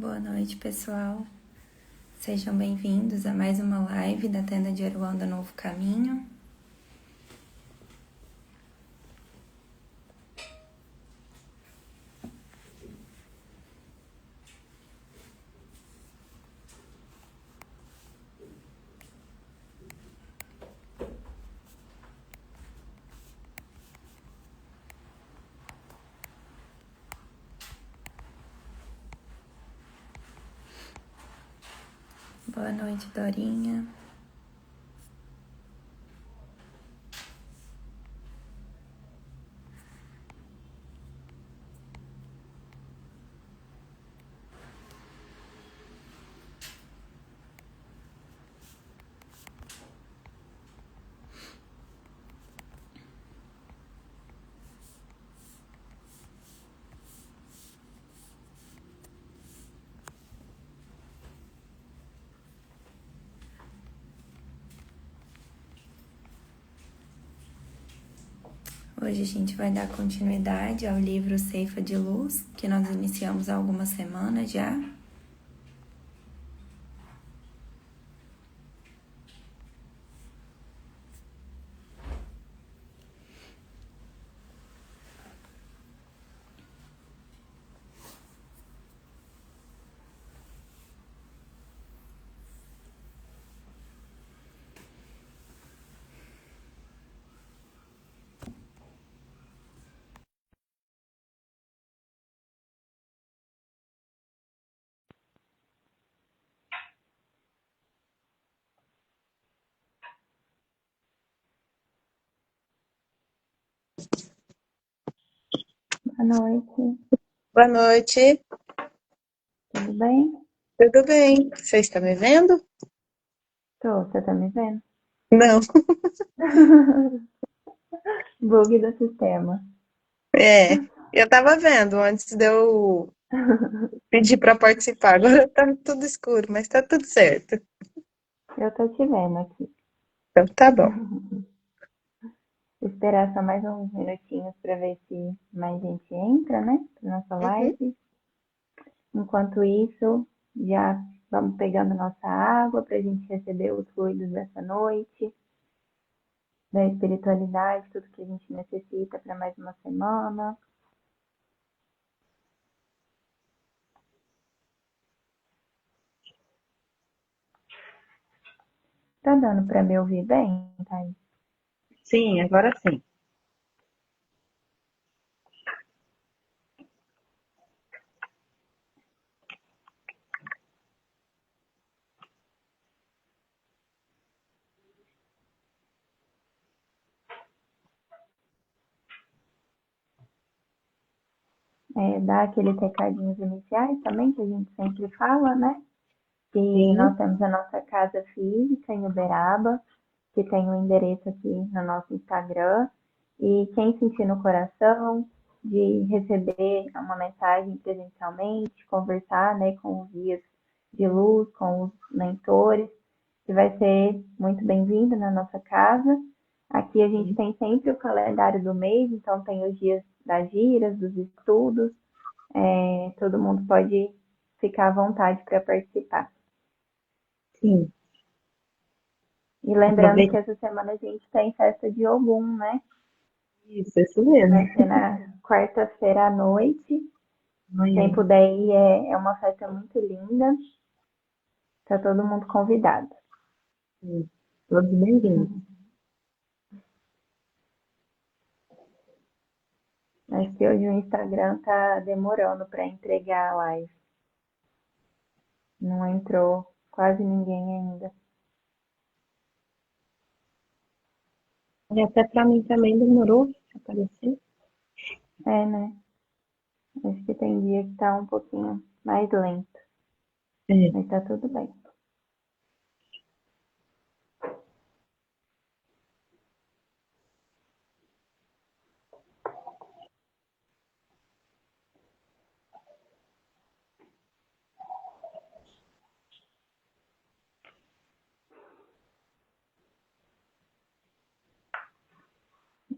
Boa noite, pessoal. Sejam bem-vindos a mais uma live da Tenda de Aruanda Novo Caminho. Boa noite, Dorinha. Hoje a gente vai dar continuidade ao livro Ceifa de Luz, que nós iniciamos há algumas semanas já. Boa noite, Boa noite, tudo bem? tudo bem? Você está me vendo? Tô, você tá me vendo? Não. Bug do sistema. É, eu estava vendo antes de eu pedir para participar. Agora tá tudo escuro, mas tá tudo certo. Eu tô te vendo aqui. Então tá bom. Vou esperar só mais uns minutinhos para ver se mais gente entra, né? Pra nossa Uhum. live. Enquanto isso, já vamos pegando nossa água para a gente receber os fluidos dessa noite, da espiritualidade, tudo que a gente necessita para mais uma semana. Tá dando para me ouvir bem, Thaís? Sim, agora sim. Dar aqueles recadinhos iniciais também, que a gente sempre fala, né? Que Sim, nós temos a nossa casa física em Uberaba, que tem o endereço aqui no nosso Instagram. E quem sentir no coração de receber uma mensagem presencialmente, conversar, né, com os guias de luz, com os mentores, que vai ser muito bem-vindo na nossa casa. Aqui a gente sim. tem sempre o calendário do mês, então tem os dias das giras, dos estudos. Todo mundo pode ficar à vontade para participar. Sim. E lembrando que Aproveita essa semana a gente tem festa de Ogum, né? isso mesmo. Vai ser na quarta-feira à noite. Quem Amanhã. puder ir, é uma festa muito linda. Tá todo mundo convidado. Sim. Todos bem-vindos. Acho que hoje o Instagram tá demorando para entregar a live. Não entrou quase ninguém ainda. E até para mim também demorou pra aparecer. Né? Acho que tem dia que tá um pouquinho mais lento. É. Mas tá tudo bem.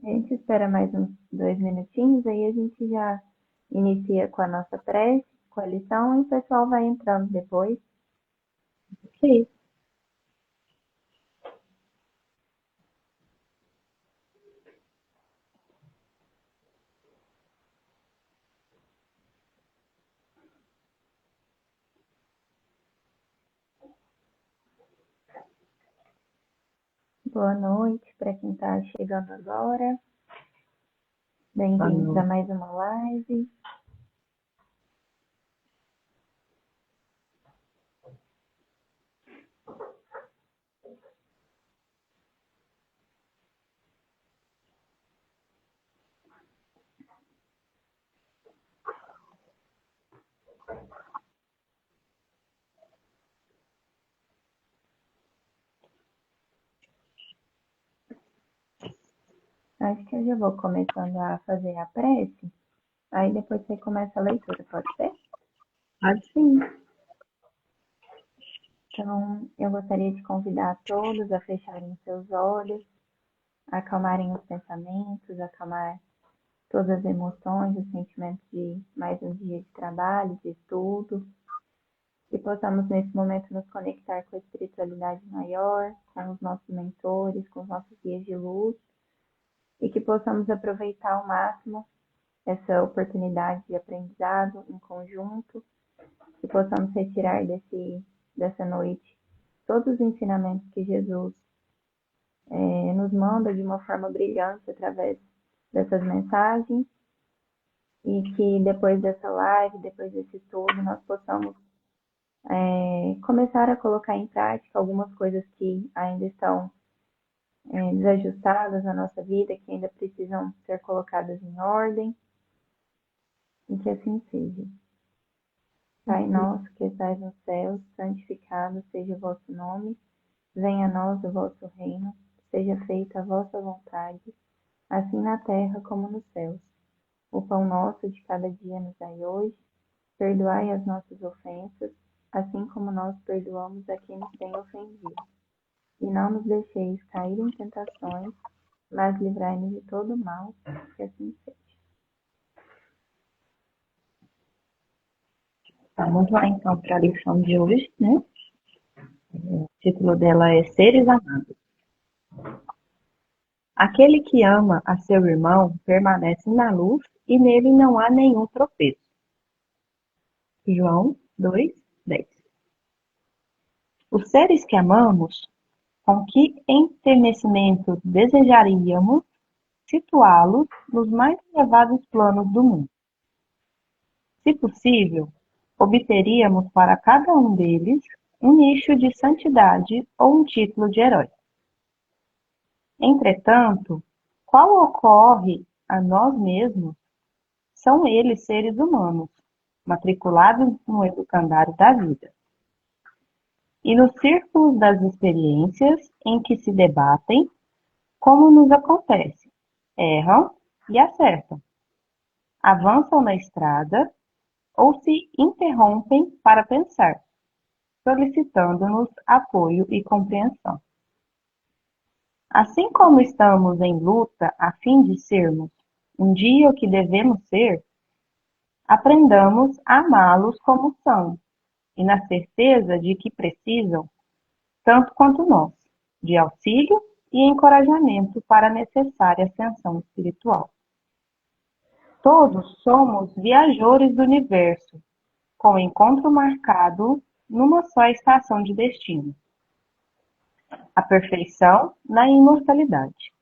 A gente espera mais uns 2 minutinhos, aí a gente já inicia com a nossa prece com a lição e o pessoal vai entrando depois. Ok. Boa noite para quem está chegando agora. Boa Bem-vindos a noite. mais uma live. Acho que eu já vou começando a fazer a prece. Aí depois você começa a leitura, pode ser? Pode sim. Então, eu gostaria de convidar todos a fecharem seus olhos, acalmarem os pensamentos, acalmar todas as emoções, os sentimentos de mais um dia de trabalho, de estudo, que possamos nesse momento nos conectar com a espiritualidade maior, com os nossos mentores, com os nossos guias de luz, e que possamos aproveitar ao máximo essa oportunidade de aprendizado em conjunto, que possamos retirar dessa noite todos os ensinamentos que Jesus nos manda de uma forma brilhante através dessas mensagens, e que depois dessa live, depois desse estudo, nós possamos começar a colocar em prática algumas coisas que ainda estão desajustadas na nossa vida, que ainda precisam ser colocadas em ordem, e que assim seja. Pai nosso que estais no céu, santificado seja o vosso nome, venha a nós o vosso reino, seja feita a vossa vontade, assim na terra como no céu. O pão nosso de cada dia nos dai hoje, perdoai as nossas ofensas, assim como nós perdoamos a quem nos tem ofendido. E não nos deixeis cair em tentações, mas livrai-nos de todo mal, que assim seja. Vamos lá então para a lição de hoje, né? O título dela é Seres Amados. Aquele que ama a seu irmão permanece na luz e nele não há nenhum tropeço. João 2:10. Os seres que amamos, com que enternecimento desejaríamos situá-los nos mais elevados planos do mundo. Se possível, obteríamos para cada um deles um nicho de santidade ou um título de herói. Entretanto, qual ocorre a nós mesmos, são eles seres humanos, matriculados no educandário da vida. E nos círculos das experiências em que se debatem, como nos acontece, erram e acertam, avançam na estrada ou se interrompem para pensar, solicitando-nos apoio e compreensão. Assim como estamos em luta a fim de sermos um dia o que devemos ser, aprendamos a amá-los como são, e na certeza de que precisam, tanto quanto nós, de auxílio e encorajamento para a necessária ascensão espiritual. Todos somos viajores do universo, com encontro marcado numa só estação de destino: a perfeição na imortalidade.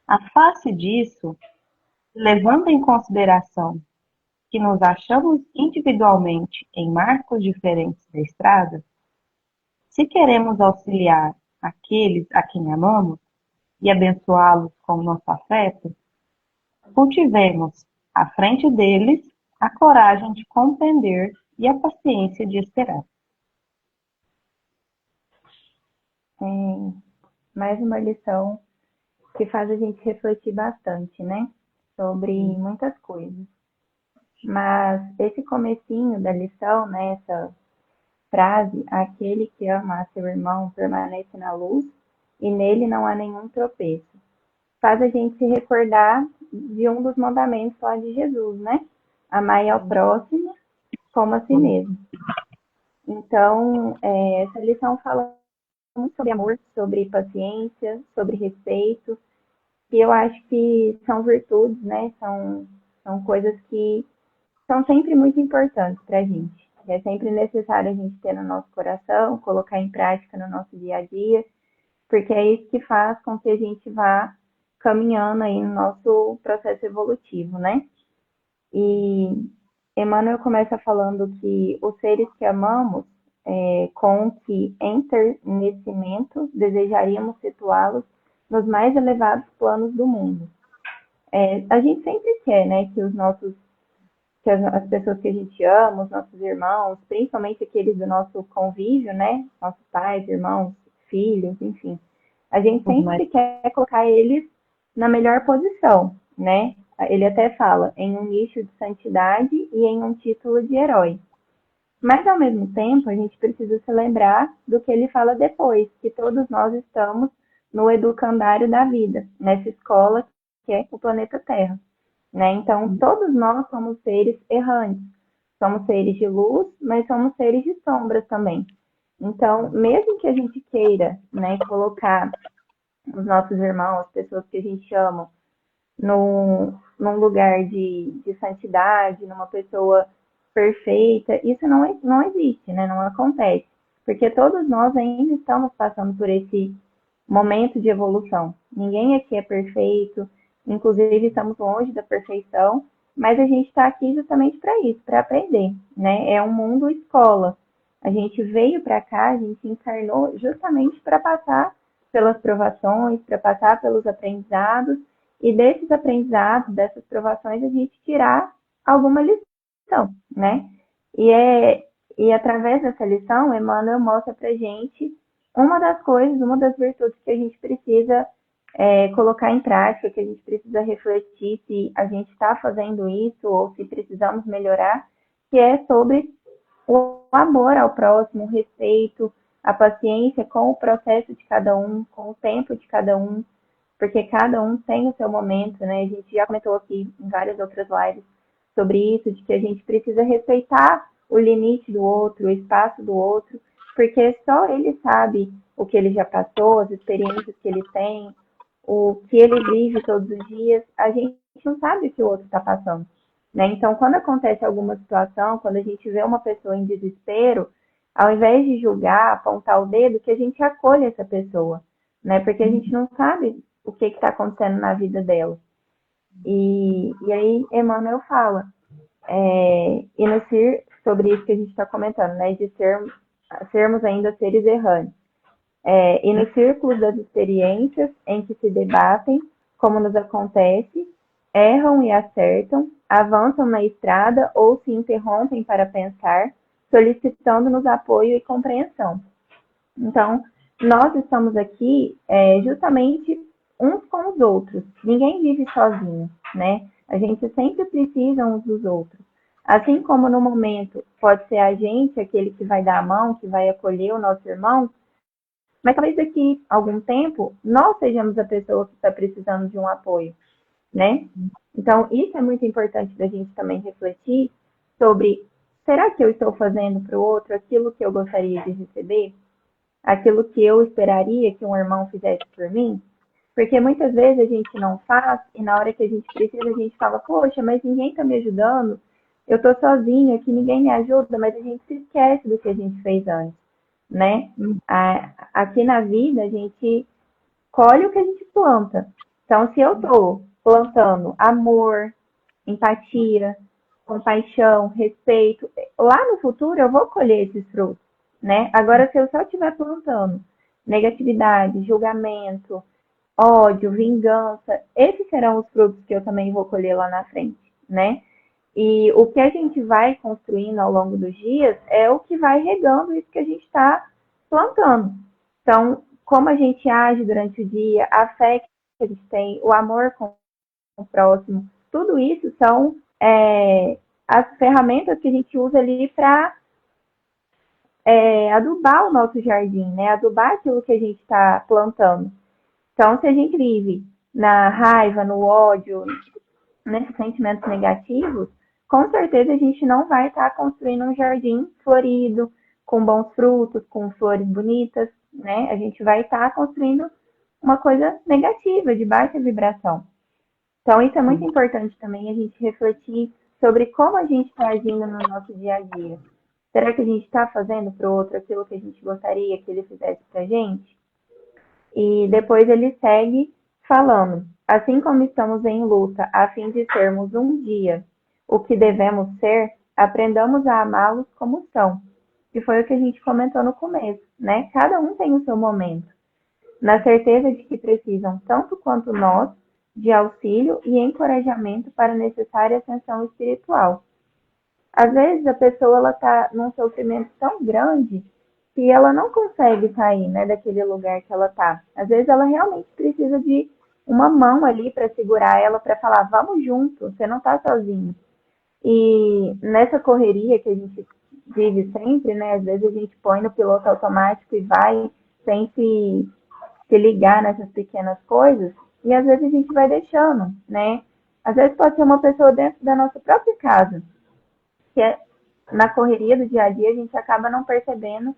A face disso, levando em consideração que nos achamos individualmente em marcos diferentes da estrada, se queremos auxiliar aqueles a quem amamos e abençoá-los com nosso afeto, cultivemos, à frente deles, a coragem de compreender e a paciência de esperar. Mais uma lição que faz a gente refletir bastante, né? Sobre muitas coisas. Mas esse comecinho da lição, né? Essa frase, aquele que ama a seu irmão permanece na luz e nele não há nenhum tropeço, faz a gente se recordar de um dos mandamentos lá de Jesus, né? Amai ao próximo como a si mesmo. Então, essa lição fala muito sobre amor, sobre paciência, sobre respeito, e eu acho que são virtudes, né? São coisas que são sempre muito importantes para a gente. É sempre necessário a gente ter no nosso coração, colocar em prática no nosso dia a dia, porque é isso que faz com que a gente vá caminhando aí no nosso processo evolutivo, né? E Emmanuel começa falando que os seres que amamos, com que enternecimento desejaríamos situá-los nos mais elevados planos do mundo. A gente sempre quer, né, que as pessoas que a gente ama, os nossos irmãos, principalmente aqueles do nosso convívio, né, nossos pais, irmãos, filhos, enfim, a gente sempre quer colocar eles na melhor posição, né? Ele até fala em um nicho de santidade e em um título de herói. Mas, ao mesmo tempo, a gente precisa se lembrar do que ele fala depois, que todos nós estamos no educandário da vida, nessa escola que é o planeta Terra, né? Então, todos nós somos seres errantes. Somos seres de luz, mas somos seres de sombras também. Então, mesmo que a gente queira, né, colocar os nossos irmãos, as pessoas que a gente ama, num lugar de santidade, numa pessoa perfeita, isso não existe, né? Não acontece. Porque todos nós ainda estamos passando por esse momento de evolução. Ninguém aqui é perfeito, inclusive estamos longe da perfeição, mas a gente está aqui justamente para isso, para aprender, né? É um mundo escola. A gente veio para cá, a gente encarnou justamente para passar pelas provações, para passar pelos aprendizados, e desses aprendizados, dessas provações, a gente tirar alguma lição, né? E através dessa lição, Emmanuel mostra para gente uma das coisas, uma das virtudes que a gente precisa colocar em prática, que a gente precisa refletir se a gente está fazendo isso ou se precisamos melhorar, que é sobre o amor ao próximo, o respeito, a paciência com o processo de cada um, com o tempo de cada um, porque cada um tem o seu momento, né? A gente já comentou aqui em várias outras lives sobre isso, de que a gente precisa respeitar o limite do outro, o espaço do outro, porque só ele sabe o que ele já passou, as experiências que ele tem, o que ele vive todos os dias. A gente não sabe o que o outro está passando, né? Então, quando acontece alguma situação, quando a gente vê uma pessoa em desespero, ao invés de julgar, apontar o dedo, que a gente acolha essa pessoa, né? Porque a gente não sabe o que está acontecendo na vida dela. E aí Emmanuel fala, e no CIR, sobre isso que a gente está comentando, né? De sermos ainda seres errantes. E nos círculos das experiências em que se debatem, como nos acontece, erram e acertam, avançam na estrada ou se interrompem para pensar, solicitando-nos apoio e compreensão. Então, nós estamos aqui justamente uns com os outros. Ninguém vive sozinho, né? A gente sempre precisa uns dos outros. Assim como no momento pode ser a gente aquele que vai dar a mão, que vai acolher o nosso irmão, mas talvez daqui a algum tempo nós sejamos a pessoa que está precisando de um apoio, né? Então, isso é muito importante da gente também refletir sobre: será que eu estou fazendo para o outro aquilo que eu gostaria de receber? Aquilo que eu esperaria que um irmão fizesse por mim? Porque muitas vezes a gente não faz e na hora que a gente precisa a gente fala: poxa, mas ninguém está me ajudando, eu estou sozinha aqui, ninguém me ajuda, mas a gente se esquece do que a gente fez antes, né? Aqui na vida a gente colhe o que a gente planta. Então, se eu estou plantando amor, empatia, compaixão, respeito, lá no futuro eu vou colher esses frutos, né? Agora, se eu só estiver plantando negatividade, julgamento, ódio, vingança, esses serão os frutos que eu também vou colher lá na frente, né? E o que a gente vai construindo ao longo dos dias é o que vai regando isso que a gente está plantando. Então, como a gente age durante o dia, a fé que a gente tem, o amor com o próximo, tudo isso são as ferramentas que a gente usa ali para adubar o nosso jardim, né? Adubar aquilo que a gente está plantando. Então, se a gente vive na raiva, no ódio, nesses sentimentos negativos, com certeza a gente não vai estar construindo um jardim florido, com bons frutos, com flores bonitas, né? A gente vai estar construindo uma coisa negativa, de baixa vibração. Então, isso é muito importante também a gente refletir sobre como a gente está agindo no nosso dia a dia. Será que a gente está fazendo para o outro aquilo que a gente gostaria que ele fizesse para a gente? E depois ele segue falando: assim como estamos em luta a fim de sermos um dia o que devemos ser, aprendamos a amá-los como são. Que foi o que a gente comentou no começo, né? Cada um tem o seu momento, na certeza de que precisam, tanto quanto nós, de auxílio e encorajamento para a necessária ascensão espiritual. Às vezes a pessoa ela está num sofrimento tão grande que ela não consegue sair, né, daquele lugar que ela está. Às vezes ela realmente precisa de uma mão ali para segurar ela, para falar, vamos junto, você não está sozinho. E nessa correria que a gente vive sempre, né, às vezes a gente põe no piloto automático e vai sem se ligar nessas pequenas coisas, e às vezes a gente vai deixando, né? Às vezes pode ser uma pessoa dentro da nossa própria casa, que é, na correria do dia a dia a gente acaba não percebendo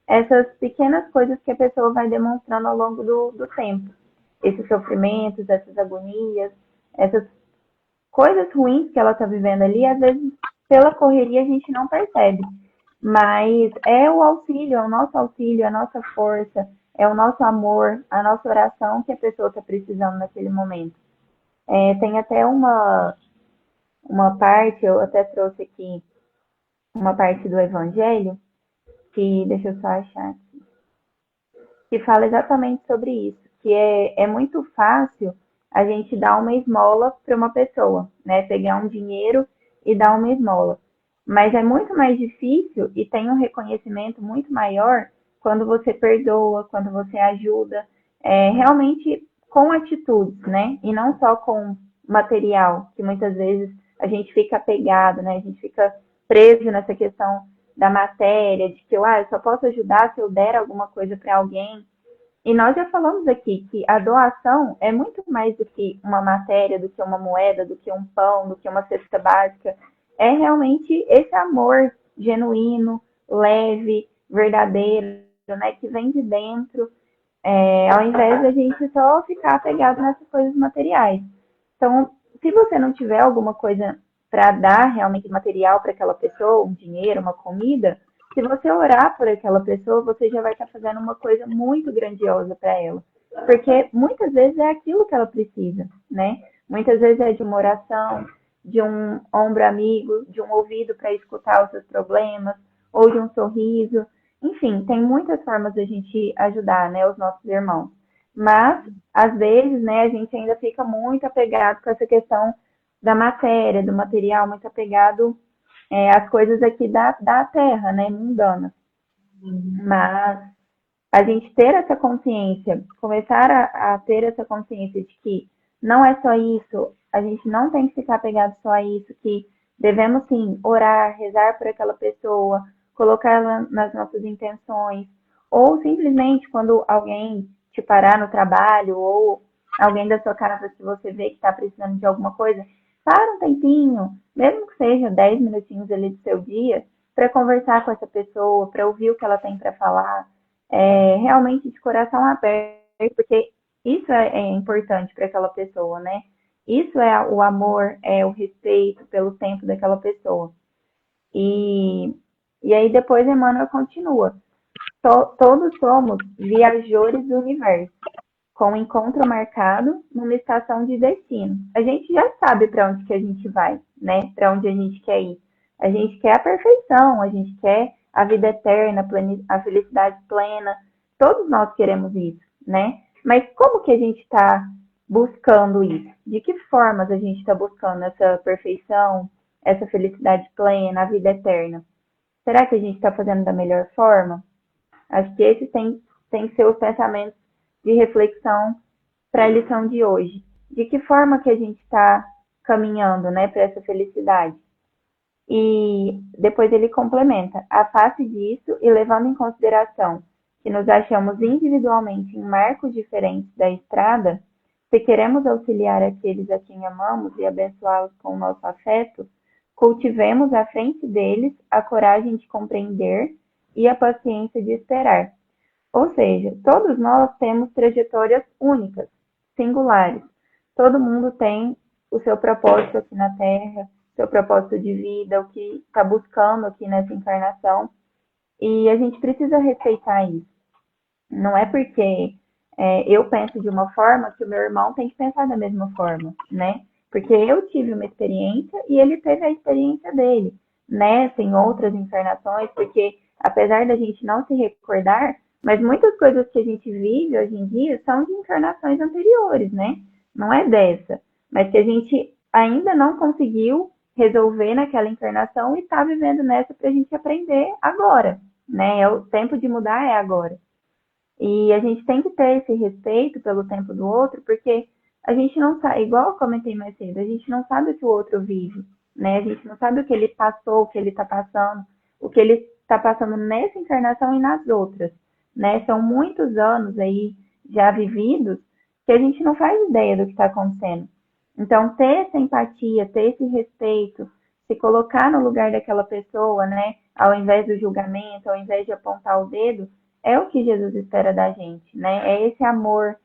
essas pequenas coisas que a pessoa vai demonstrando ao longo do tempo. Esses sofrimentos, essas agonias, essas coisas ruins que ela está vivendo ali, às vezes pela correria a gente não percebe. Mas é o auxílio, é o nosso auxílio, é a nossa força, é o nosso amor, a nossa oração que a pessoa está precisando naquele momento. Tem até uma parte, eu até trouxe aqui uma parte do Evangelho, que deixa eu só achar aqui, que fala exatamente sobre isso, que é muito fácil a gente dar uma esmola para uma pessoa, né? Pegar um dinheiro e dar uma esmola. Mas é muito mais difícil e tem um reconhecimento muito maior quando você perdoa, quando você ajuda, realmente com atitudes, né? E não só com material, que muitas vezes a gente fica apegado, né? A gente fica preso nessa questão da matéria, de que eu só posso ajudar se eu der alguma coisa para alguém. E nós já falamos aqui que a doação é muito mais do que uma matéria, do que uma moeda, do que um pão, do que uma cesta básica. É realmente esse amor genuíno, leve, verdadeiro, né, que vem de dentro, ao invés da gente só ficar apegado nessas coisas materiais. Então, se você não tiver alguma coisa para dar realmente material para aquela pessoa, um dinheiro, uma comida, se você orar por aquela pessoa, você já vai estar fazendo uma coisa muito grandiosa para ela. Porque muitas vezes é aquilo que ela precisa, né? Muitas vezes é de uma oração, de um ombro amigo, de um ouvido para escutar os seus problemas, ou de um sorriso. Enfim, tem muitas formas da gente ajudar, né, os nossos irmãos. Mas, às vezes, né, a gente ainda fica muito apegado com essa questão da matéria, do material, muito apegado às coisas aqui da terra, né, mundana. Mas a gente ter essa consciência, começar a ter essa consciência de que não é só isso, a gente não tem que ficar apegado só a isso, que devemos sim orar, rezar por aquela pessoa, colocá-la nas nossas intenções, ou simplesmente quando alguém te parar no trabalho, ou alguém da sua casa que você vê que está precisando de alguma coisa, para um tempinho, mesmo que seja 10 minutinhos ali do seu dia, para conversar com essa pessoa, para ouvir o que ela tem para falar, realmente de coração aberto, porque isso é importante para aquela pessoa, né? Isso é o amor, é o respeito pelo tempo daquela pessoa. E aí depois Emmanuel continua. Todos somos viajores do universo, com um encontro marcado numa estação de destino. A gente já sabe para onde que a gente vai, né? Para onde a gente quer ir. A gente quer a perfeição, a gente quer a vida eterna, a felicidade plena. Todos nós queremos isso, né? Mas como que a gente está buscando isso? De que formas a gente está buscando essa perfeição, essa felicidade plena, a vida eterna? Será que a gente está fazendo da melhor forma? Acho que esses tem que ser os pensamentos de reflexão para a lição de hoje. De que forma que a gente está caminhando, né, para essa felicidade? E depois ele complementa: a face disso e levando em consideração que nos achamos individualmente em marcos diferentes da estrada, se queremos auxiliar aqueles a quem amamos e abençoá-los com o nosso afeto, cultivemos à frente deles a coragem de compreender e a paciência de esperar. Ou seja, todos nós temos trajetórias únicas, singulares. Todo mundo tem o seu propósito aqui na Terra, seu propósito de vida, o que está buscando aqui nessa encarnação. E a gente precisa respeitar isso. Não é porque eu penso de uma forma que o meu irmão tem que pensar da mesma forma, né? Porque eu tive uma experiência e ele teve a experiência dele, né? Tem outras encarnações, porque apesar da gente não se recordar, mas muitas coisas que a gente vive hoje em dia são de encarnações anteriores, né? Não é dessa, mas que a gente ainda não conseguiu resolver naquela encarnação e está vivendo nessa para a gente aprender agora, né? É o tempo de mudar é agora. E a gente tem que ter esse respeito pelo tempo do outro, porque a gente não sabe, igual eu comentei mais cedo, a gente não sabe o que o outro vive, né? A gente não sabe o que ele passou, o que ele está passando, o que ele está passando nessa encarnação e nas outras, né? São muitos anos aí já vividos que a gente não faz ideia do que está acontecendo. Então, ter essa empatia, ter esse respeito, se colocar no lugar daquela pessoa, né? Ao invés do julgamento, ao invés de apontar o dedo, é o que Jesus espera da gente, né? É esse amor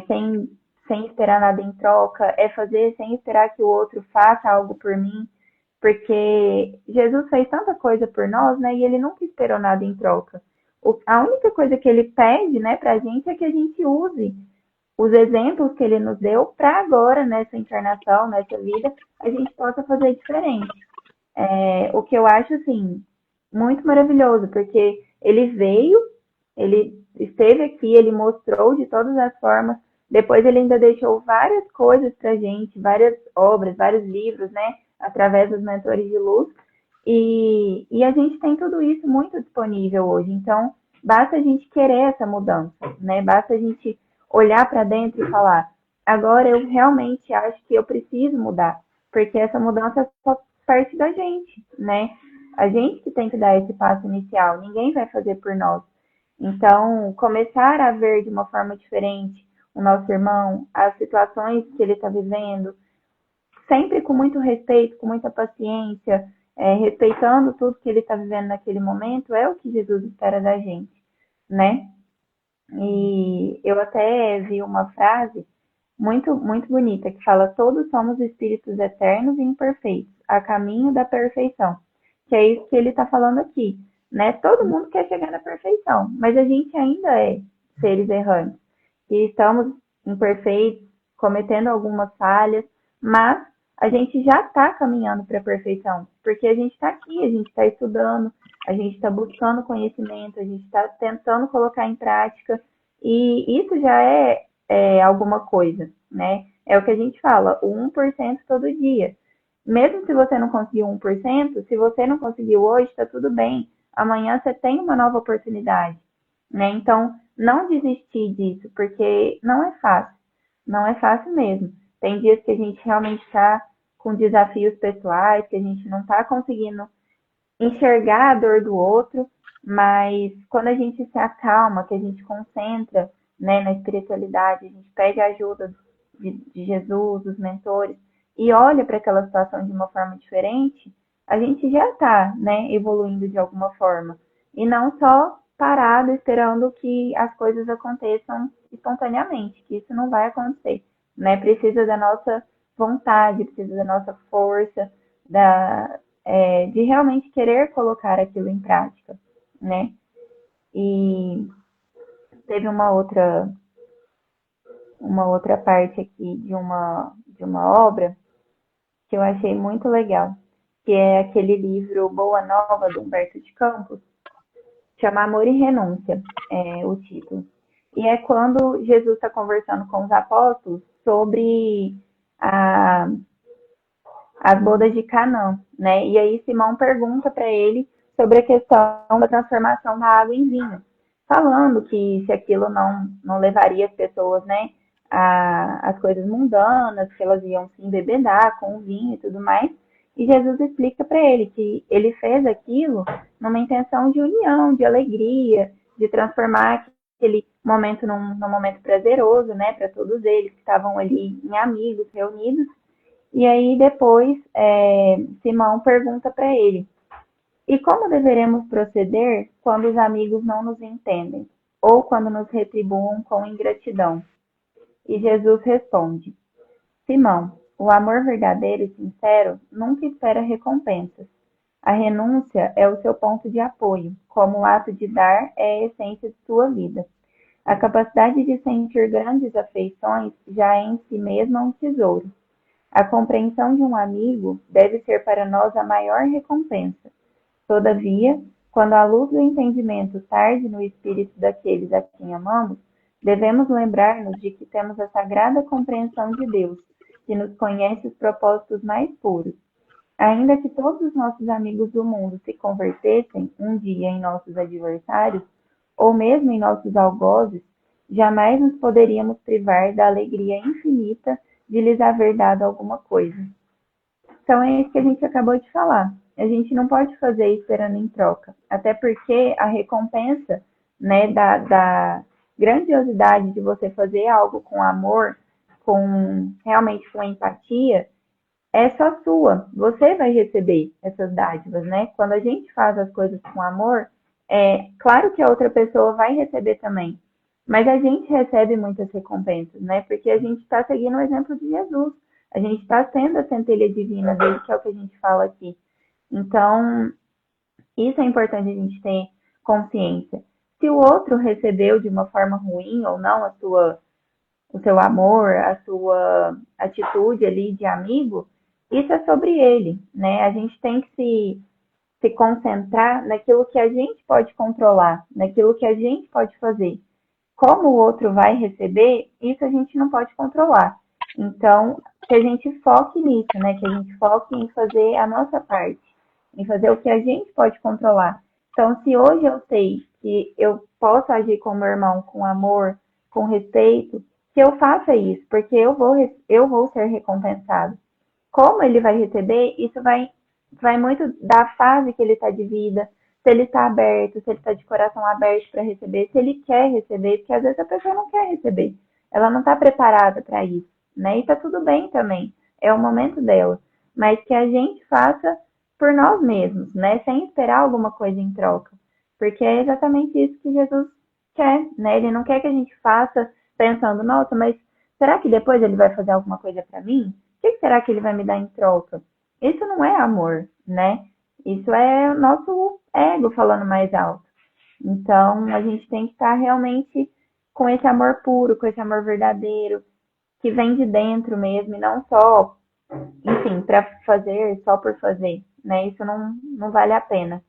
sem esperar nada em troca, é fazer sem esperar que o outro faça algo por mim, porque Jesus fez tanta coisa por nós, né? E ele nunca esperou nada em troca. A única coisa que ele pede, né, pra gente é que a gente use os exemplos que ele nos deu para agora, nessa encarnação, nessa vida, a gente possa fazer diferente. O que eu acho, assim, muito maravilhoso, porque ele veio, ele esteve aqui, ele mostrou de todas as formas, depois ele ainda deixou várias coisas pra gente, várias obras, vários livros, né, através dos mentores de luz, e a gente tem tudo isso muito disponível hoje, então basta a gente querer essa mudança, né, basta a gente olhar para dentro e falar, agora eu realmente acho que eu preciso mudar, porque essa mudança só parte da gente, né, a gente que tem que dar esse passo inicial, ninguém vai fazer por nós. Então, começar a ver de uma forma diferente o nosso irmão, as situações que ele está vivendo, sempre com muito respeito, com muita paciência, respeitando tudo que ele está vivendo naquele momento, é o que Jesus espera da gente, né? E eu até vi uma frase muito, muito bonita que fala: todos somos espíritos eternos e imperfeitos, a caminho da perfeição. Que é isso que ele está falando aqui, né? Todo mundo quer chegar na perfeição, mas a gente ainda é seres errantes, e estamos imperfeitos, cometendo algumas falhas, mas a gente já está caminhando para a perfeição, porque a gente está aqui, a gente está estudando, a gente está buscando conhecimento, a gente está tentando colocar em prática, e isso já é alguma coisa, né? É o que a gente fala, o 1% todo dia. Mesmo se você não conseguiu 1%, se você não conseguiu hoje, está tudo bem. Amanhã você tem uma nova oportunidade, né? Então, não desistir disso, porque não é fácil. Não é fácil mesmo. Tem dias que a gente realmente está com desafios pessoais, que a gente não está conseguindo enxergar a dor do outro, mas quando a gente se acalma, que a gente concentra, né, na espiritualidade, a gente pede a ajuda de Jesus, dos mentores, e olha para aquela situação de uma forma diferente, a gente já está, né, evoluindo de alguma forma. E não só parado esperando que as coisas aconteçam espontaneamente, que isso não vai acontecer, né? Precisa da nossa vontade, precisa da nossa força, de realmente querer colocar aquilo em prática, né? E teve uma outra parte aqui de uma obra que eu achei muito legal, que é aquele livro Boa Nova, do Humberto de Campos, chama Amor e Renúncia, é o título. E é quando Jesus está conversando com os apóstolos sobre as bodas de Canaã, né? E aí Simão pergunta para ele sobre a questão da transformação da água em vinho, falando que se aquilo não levaria as pessoas, né, as coisas mundanas, que elas iam se embebedar com o vinho e tudo mais. E Jesus explica para ele que ele fez aquilo numa intenção de união, de alegria, de transformar aquele momento num momento prazeroso, né, para todos eles que estavam ali em amigos, reunidos. E aí depois Simão pergunta para ele: e como deveremos proceder quando os amigos não nos entendem ou quando nos retribuam com ingratidão? E Jesus responde: Simão, o amor verdadeiro e sincero nunca espera recompensas. A renúncia é o seu ponto de apoio, como o ato de dar é a essência de sua vida. A capacidade de sentir grandes afeições já é em si mesma um tesouro. A compreensão de um amigo deve ser para nós a maior recompensa. Todavia, quando a luz do entendimento tarde no espírito daqueles a quem amamos, devemos lembrar-nos de que temos a sagrada compreensão de Deus, que nos conhece os propósitos mais puros. Ainda que todos os nossos amigos do mundo se convertessem um dia em nossos adversários, ou mesmo em nossos algozes, jamais nos poderíamos privar da alegria infinita de lhes haver dado alguma coisa. Então é isso que a gente acabou de falar. A gente não pode fazer esperando em troca, até porque a recompensa, né, da grandiosidade de você fazer algo com amor, com realmente com empatia, é só sua. Você vai receber essas dádivas, né? Quando a gente faz as coisas com amor, é claro que a outra pessoa vai receber também. Mas a gente recebe muitas recompensas, né? Porque a gente está seguindo o exemplo de Jesus. A gente está sendo a centelha divina dele, que é o que a gente fala aqui. Então, isso é importante a gente ter consciência. Se o outro recebeu de uma forma ruim ou não o seu amor, a sua atitude ali de amigo, isso é sobre ele, né? A gente tem que se concentrar naquilo que a gente pode controlar, naquilo que a gente pode fazer. Como o outro vai receber, isso a gente não pode controlar. Então, que a gente foque nisso, né? Que a gente foque em fazer a nossa parte, em fazer o que a gente pode controlar. Então, se hoje eu sei que eu posso agir com meu irmão com amor, com respeito, que eu faça isso, porque eu vou ser recompensado. Como ele vai receber, isso vai muito da fase que ele está de vida, se ele está aberto, se ele está de coração aberto para receber, se ele quer receber, porque às vezes a pessoa não quer receber, ela não está preparada para isso, né? E está tudo bem também, é o momento dela, mas que a gente faça por nós mesmos, né? Sem esperar alguma coisa em troca, porque é exatamente isso que Jesus quer, né? Ele não quer que a gente faça pensando, nossa, mas será que depois ele vai fazer alguma coisa para mim? O que será que ele vai me dar em troca? Isso não é amor, né? Isso é o nosso ego falando mais alto. Então, a gente tem que estar realmente com esse amor puro, com esse amor verdadeiro, que vem de dentro mesmo, e não só, enfim, para fazer, só por fazer, né? Isso não vale a pena.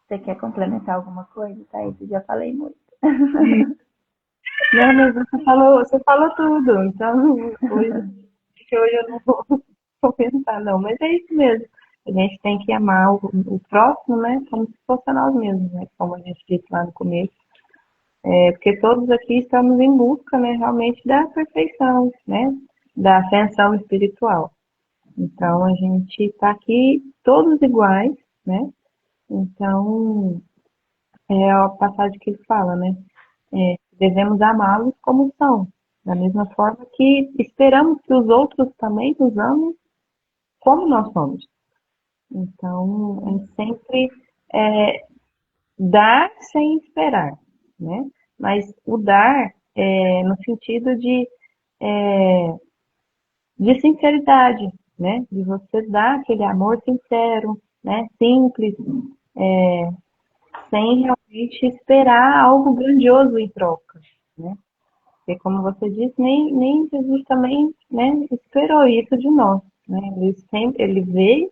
Você quer complementar alguma coisa, Thaís? Eu já falei muito. Não, mas você falou tudo, então hoje eu não vou comentar, não, mas é isso mesmo. A gente tem que amar o próximo, né, como se fosse a nós mesmos, né, como a gente disse lá no começo. Porque todos aqui estamos em busca, né, realmente da perfeição, né, da ascensão espiritual. Então, a gente está aqui todos iguais, né, então, é a passagem que ele fala, né, devemos amá-los como são, da mesma forma que esperamos que os outros também nos amem como nós somos. Então, é sempre dar sem esperar, né? Mas o dar no sentido de sinceridade, né? De você dar aquele amor sincero, né? Simples, sem realmente esperar algo grandioso em troca, né? Porque, como você disse, nem Jesus também, né, esperou isso de nós, né? Ele veio,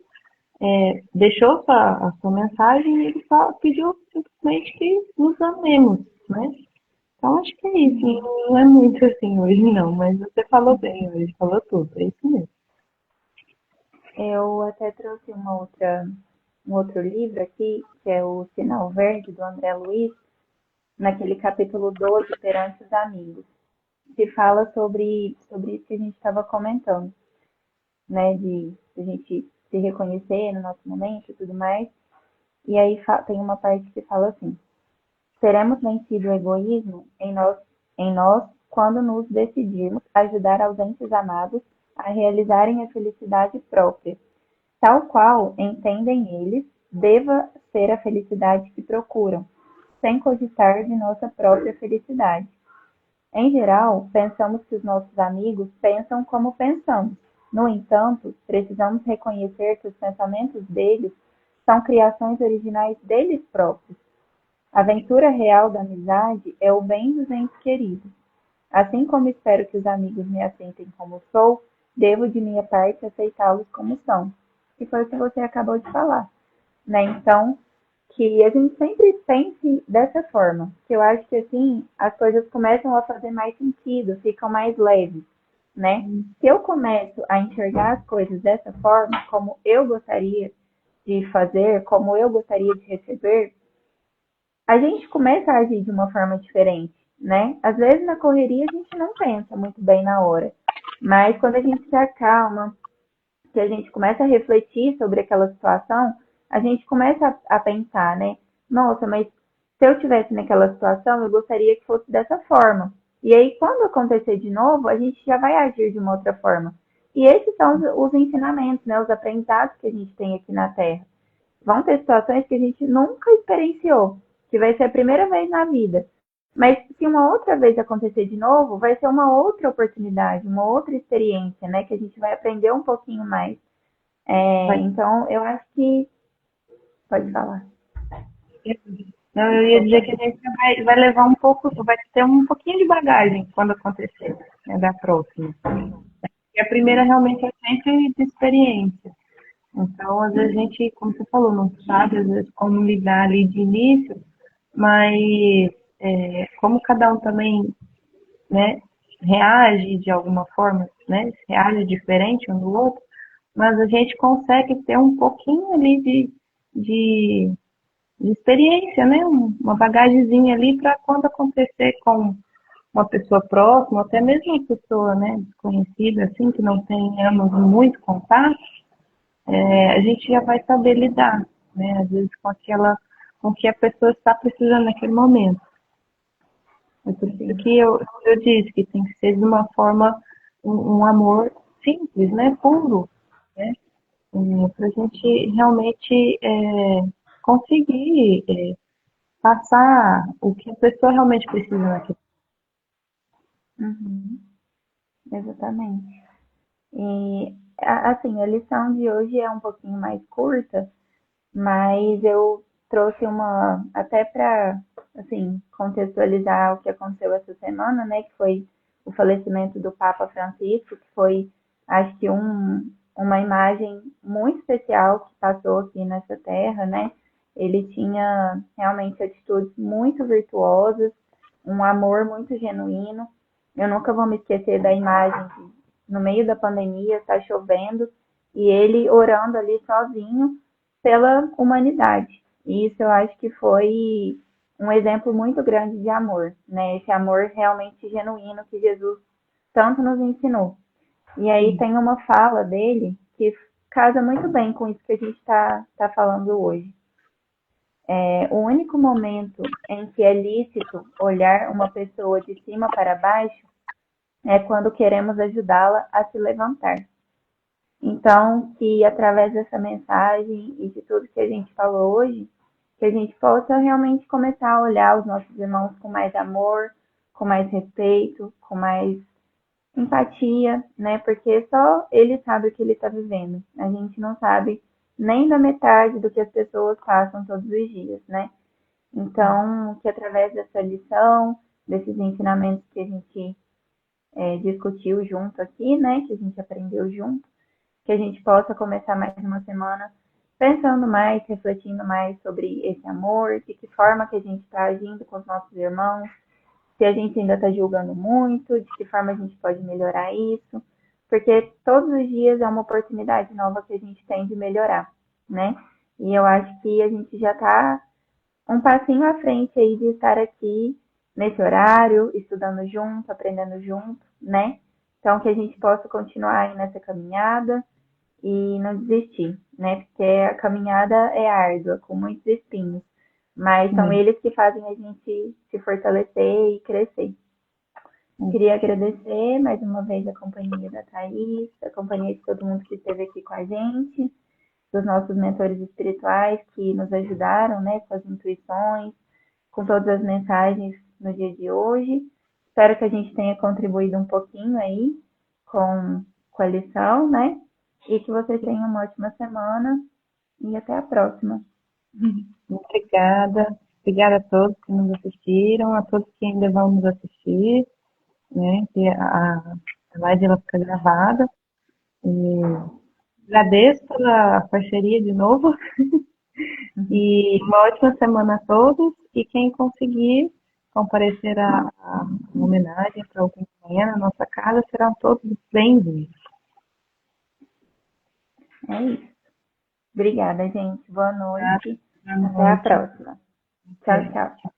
deixou a sua mensagem e ele só pediu simplesmente que nos amemos, né? Então, acho que é isso. Não é muito assim hoje, não. Mas você falou bem hoje, falou tudo. É isso mesmo. Eu até trouxe um outro livro aqui, que é o Sinal Verde, do André Luiz, naquele capítulo 12, Perante os Amigos, que fala sobre isso que a gente estava comentando, né, de a gente se reconhecer no nosso momento e tudo mais. E aí tem uma parte que fala assim: teremos vencido o egoísmo em nós quando nos decidirmos a ajudar aos entes amados a realizarem a felicidade própria, tal qual entendem eles deva ser a felicidade que procuram, sem cogitar de nossa própria felicidade. Em geral, pensamos que os nossos amigos pensam como pensamos. No entanto, precisamos reconhecer que os pensamentos deles são criações originais deles próprios. A aventura real da amizade é o bem dos entes queridos. Assim como espero que os amigos me aceitem como sou, devo de minha parte aceitá-los como são. Que foi o que você acabou de falar, né? Então, que a gente sempre pense dessa forma, que eu acho que assim as coisas começam a fazer mais sentido, ficam mais leves, né? Se eu começo a enxergar as coisas dessa forma, como eu gostaria de fazer, como eu gostaria de receber, a gente começa a agir de uma forma diferente, né? Às vezes na correria a gente não pensa muito bem na hora, mas quando a gente se acalma, que a gente começa a refletir sobre aquela situação, a gente começa a pensar, né? Nossa, mas se eu tivesse naquela situação, eu gostaria que fosse dessa forma. E aí, quando acontecer de novo, a gente já vai agir de uma outra forma. E esses são os ensinamentos, né? Os aprendizados que a gente tem aqui na Terra. Vão ter situações que a gente nunca experienciou, que vai ser a primeira vez na vida. Mas se uma outra vez acontecer de novo, vai ser uma outra oportunidade, uma outra experiência, né? Que a gente vai aprender um pouquinho mais. Vai, Então, eu acho que. Pode falar. não, eu ia dizer Desculpa. que a gente vai levar um pouco, vai ter um pouquinho de bagagem quando acontecer, né, da próxima. E a primeira realmente é sempre de experiência. Então, às vezes a gente, como você falou, não sabe às vezes como lidar ali de início, mas como cada um também, né, reage de alguma forma, né, reage diferente um do outro, mas a gente consegue ter um pouquinho ali de, de experiência, né, uma bagagemzinha ali para quando acontecer com uma pessoa próxima, até mesmo uma pessoa, né, desconhecida, assim, que não tenhamos muito contato, a gente já vai saber lidar, né? Às vezes com o que a pessoa está precisando naquele momento. É por isso Sim. que eu disse que tem que ser de uma forma, um amor simples, né? Puro, né? Para a gente realmente conseguir passar o que a pessoa realmente precisa naquele. Uhum. Exatamente. E, assim, a lição de hoje é um pouquinho mais curta, mas eu trouxe uma, até para, assim, contextualizar o que aconteceu essa semana, né, que foi o falecimento do Papa Francisco, que foi, acho que uma imagem muito especial que passou aqui nessa terra, né? Ele tinha realmente atitudes muito virtuosas, um amor muito genuíno. Eu nunca vou me esquecer da imagem de, no meio da pandemia, está chovendo, e ele orando ali sozinho pela humanidade. E isso eu acho que foi um exemplo muito grande de amor, né? Esse amor realmente genuíno que Jesus tanto nos ensinou. E aí tem uma fala dele que casa muito bem com isso que a gente está falando hoje. O único momento em que é lícito olhar uma pessoa de cima para baixo é quando queremos ajudá-la a se levantar. Então, que através dessa mensagem e de tudo que a gente falou hoje, que a gente possa realmente começar a olhar os nossos irmãos com mais amor, com mais respeito, com mais empatia, né? Porque só ele sabe o que ele está vivendo. A gente não sabe nem da metade do que as pessoas passam todos os dias, né? Então, que através dessa lição, desses ensinamentos que a gente discutiu junto aqui, né? Que a gente aprendeu junto, que a gente possa começar mais uma semana pensando mais, refletindo mais sobre esse amor, de que forma que a gente está agindo com os nossos irmãos, se a gente ainda está julgando muito, de que forma a gente pode melhorar isso, porque todos os dias é uma oportunidade nova que a gente tem de melhorar, né? E eu acho que a gente já está um passinho à frente aí de estar aqui nesse horário, estudando junto, aprendendo junto, né? Então que a gente possa continuar aí nessa caminhada e não desistir, né? Porque a caminhada é árdua, com muitos espinhos, mas são Sim. eles que fazem a gente se fortalecer e crescer. Queria agradecer mais uma vez a companhia da Thaís, a companhia de todo mundo que esteve aqui com a gente, dos nossos mentores espirituais que nos ajudaram, né, com as intuições, com todas as mensagens no dia de hoje. Espero que a gente tenha contribuído um pouquinho aí com a lição, né? E que vocês tenham uma ótima semana e até a próxima. Obrigada. Obrigada a todos que nos assistiram, a todos que ainda vão nos assistir, né? Que a live ela fica gravada. E agradeço pela parceria de novo. E uma ótima semana a todos. E quem conseguir comparecer a uma homenagem para alguém amanhã na nossa casa, serão todos bem-vindos. É isso. Obrigada, gente. Boa noite. Boa Até a noite. próxima. Tchau, tchau.